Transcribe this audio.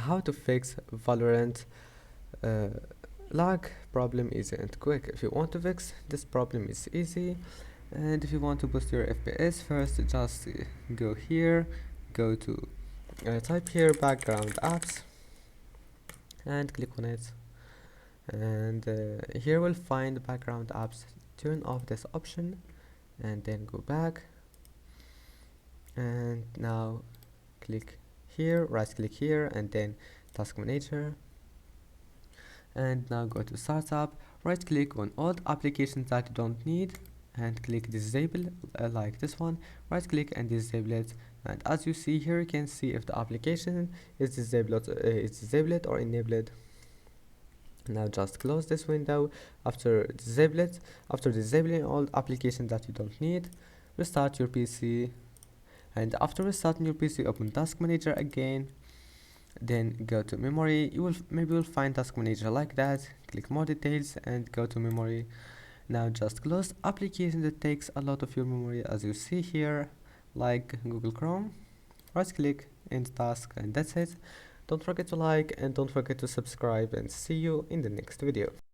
how to fix Valorant uh, lag problem easy and quick. If you want to fix this problem, it's easy. And if you want to boost your FPS, first just go here, go to type here background apps and click on it, and here we'll find background apps. Turn off this option and then go back, and now click here, right click here, and then task manager, and now go to startup, right click on all applications that you don't need and click disable, like this one, right click and disable it. And as you see here, you can see if the application is disabled or enabled. Now just close this window. After disabling all applications that you don't need, restart your PC, and after restarting your PC, open task manager again, then go to memory. Maybe you'll find task manager like that. Click more details and go to memory. Now just close application that takes a lot of your memory, as you see here, like Google Chrome. Right click, end task, and that's it. Don't forget to like and don't forget to subscribe, and see you in the next video.